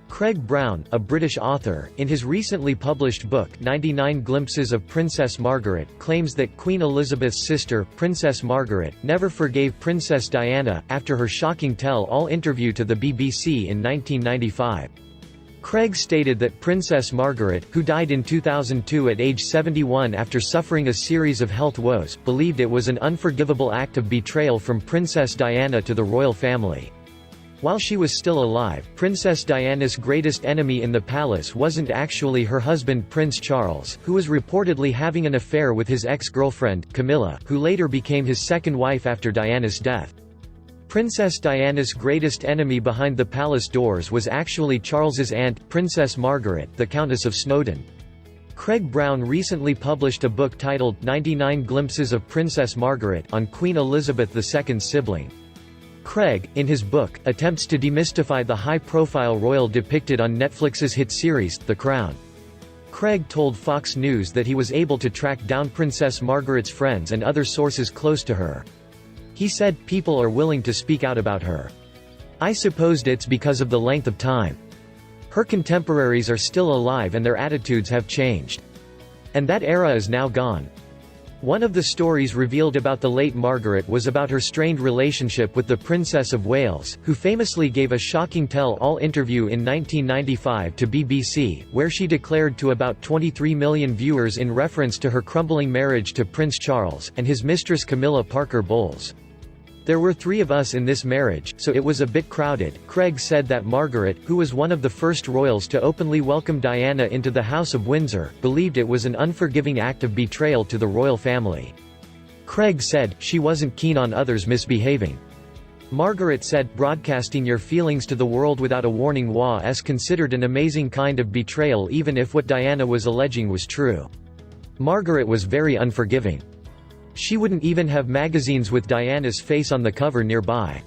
Craig Brown, a British author, in his recently published book 99 Glimpses of Princess Margaret, claims that Queen Elizabeth's sister, Princess Margaret, never forgave Princess Diana, after her shocking tell-all interview to the BBC in 1995. Craig stated that Princess Margaret, who died in 2002 at age 71 after suffering a series of health woes, believed it was an unforgivable act of betrayal from Princess Diana to the royal family. While she was still alive, Princess Diana's greatest enemy in the palace wasn't actually her husband Prince Charles, who was reportedly having an affair with his ex-girlfriend, Camila, who later became his second wife after Diana's death. Princess Diana's greatest enemy behind the palace doors was actually Charles's aunt, Princess Margaret, the Countess of Snowdon. Craig Brown recently published a book titled 99 Glimpses of Princess Margaret on Queen Elizabeth II's sibling. Craig, in his book, attempts to demystify the high-profile royal depicted on Netflix's hit series, The Crown. Craig told Fox News that he was able to track down Princess Margaret's friends and other sources close to her. He said, "People are willing to speak out about her. I supposed it's because of the length of time. Her contemporaries are still alive and their attitudes have changed. And that era is now gone." One of the stories revealed about the late Margaret was about her strained relationship with the Princess of Wales, who famously gave a shocking tell-all interview in 1995 to BBC, where she declared to about 23 million viewers in reference to her crumbling marriage to Prince Charles, and his mistress Camilla Parker Bowles. "There were 3 of us in this marriage, so it was a bit crowded." Craig said that Margaret, who was one of the first royals to openly welcome Diana into the House of Windsor, believed it was an unforgiving act of betrayal to the royal family. Craig said, "She wasn't keen on others misbehaving." Margaret said, "Broadcasting your feelings to the world without a warning was considered an amazing kind of betrayal even if what Diana was alleging was true." Margaret was very unforgiving. She wouldn't even have magazines with Diana's face on the cover nearby.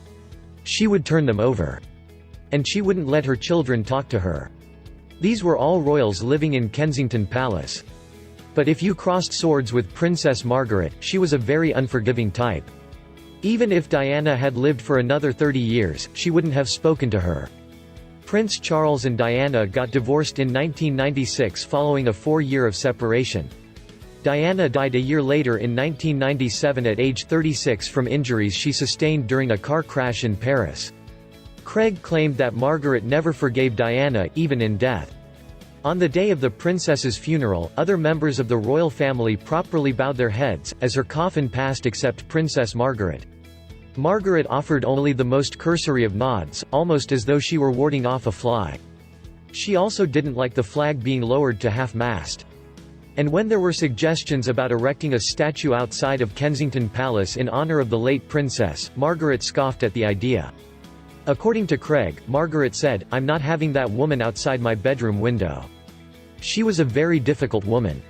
She would turn them over. And she wouldn't let her children talk to her. These were all royals living in Kensington Palace. But if you crossed swords with Princess Margaret, she was a very unforgiving type. Even if Diana had lived for another 30 years, she wouldn't have spoken to her. Prince Charles and Diana got divorced in 1996 following a 4-year of separation. Diana died a year later in 1997 at age 36 from injuries she sustained during a car crash in Paris. Craig claimed that Margaret never forgave Diana, even in death. On the day of the princess's funeral, other members of the royal family properly bowed their heads, as her coffin passed except Princess Margaret. Margaret offered only the most cursory of nods, almost as though she were warding off a fly. She also didn't like the flag being lowered to half-mast. And when there were suggestions about erecting a statue outside of Kensington Palace in honor of the late princess, Margaret scoffed at the idea. According to Craig, Margaret said, "I'm not having that woman outside my bedroom window." She was a very difficult woman.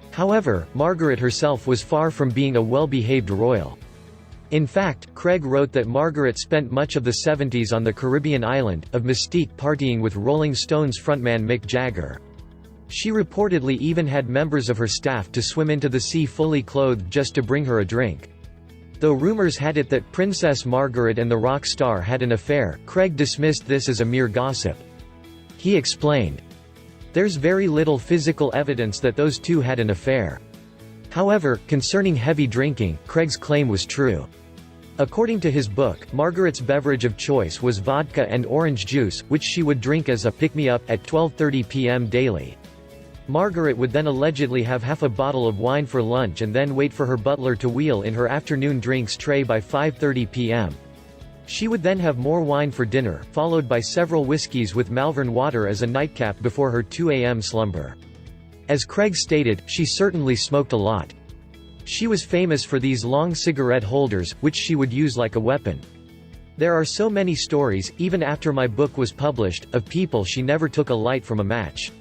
However, Margaret herself was far from being a well-behaved royal. In fact, Craig wrote that Margaret spent much of the 70s on the Caribbean island of Mystique partying with Rolling Stones frontman Mick Jagger. She reportedly even had members of her staff to swim into the sea fully clothed just to bring her a drink. Though rumors had it that Princess Margaret and the rock star had an affair, Craig dismissed this as a mere gossip. He explained, "There's very little physical evidence that those two had an affair." However, concerning heavy drinking, Craig's claim was true. According to his book, Margaret's beverage of choice was vodka and orange juice, which she would drink as a pick-me-up at 12:30 p.m. daily. Margaret would then allegedly have half a bottle of wine for lunch and then wait for her butler to wheel in her afternoon drinks tray by 5:30 p.m. She would then have more wine for dinner, followed by several whiskeys with Malvern water as a nightcap before her 2 a.m. slumber. As Craig stated, she certainly smoked a lot. She was famous for these long cigarette holders, which she would use like a weapon. There are so many stories, even after my book was published, of people she never took a light from a match.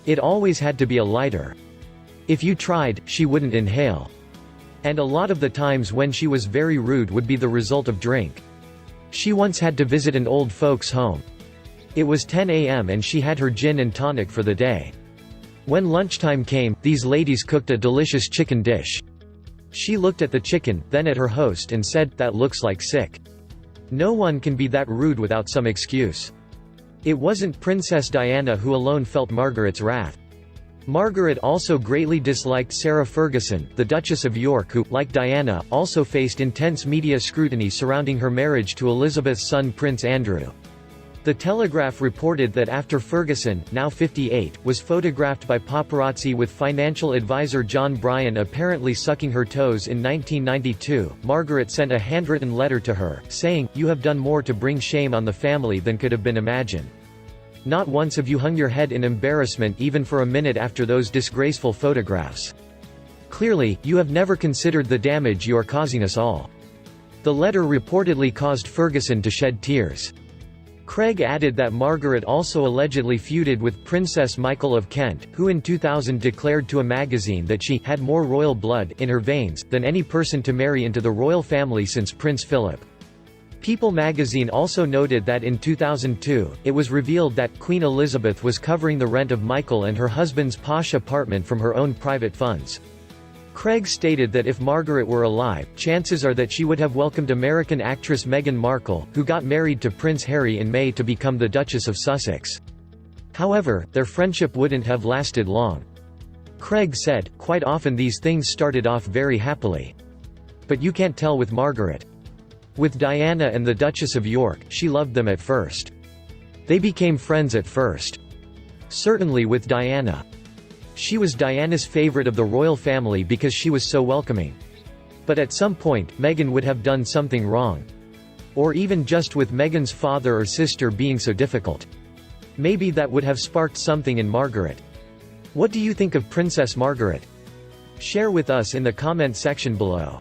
It always had to be a lighter. If you tried, she wouldn't inhale. And a lot of the times when she was very rude would be the result of drink. She once had to visit an old folks' home. It was 10 a.m. and she had her gin and tonic for the day. When lunchtime came, these ladies cooked a delicious chicken dish. She looked at the chicken, then at her host and said, "That looks like sick." No one can be that rude without some excuse. It wasn't Princess Diana who alone felt Margaret's wrath. Margaret also greatly disliked Sarah Ferguson, the Duchess of York who, like Diana, also faced intense media scrutiny surrounding her marriage to Elizabeth's son Prince Andrew. The Telegraph reported that after Ferguson, now 58, was photographed by paparazzi with financial advisor John Bryan apparently sucking her toes in 1992, Margaret sent a handwritten letter to her, saying, "You have done more to bring shame on the family than could have been imagined. Not once have you hung your head in embarrassment even for a minute after those disgraceful photographs. Clearly, you have never considered the damage you are causing us all." The letter reportedly caused Ferguson to shed tears. Craig added that Margaret also allegedly feuded with Princess Michael of Kent, who in 2000 declared to a magazine that she had more royal blood in her veins than any person to marry into the royal family since Prince Philip. People magazine also noted that in 2002, it was revealed that Queen Elizabeth was covering the rent of Michael and her husband's posh apartment from her own private funds. Craig stated that if Margaret were alive, chances are that she would have welcomed American actress Meghan Markle, who got married to Prince Harry in May, to become the Duchess of Sussex. However, their friendship wouldn't have lasted long. Craig said, "Quite often these things started off very happily. But you can't tell with Margaret. With Diana and the Duchess of York, she loved them at first. They became friends at first. Certainly with Diana. She was Diana's favorite of the royal family because she was so welcoming. But at some point, Meghan would have done something wrong. Or even just with Meghan's father or sister being so difficult. Maybe that would have sparked something in Margaret." What do you think of Princess Margaret? Share with us in the comment section below.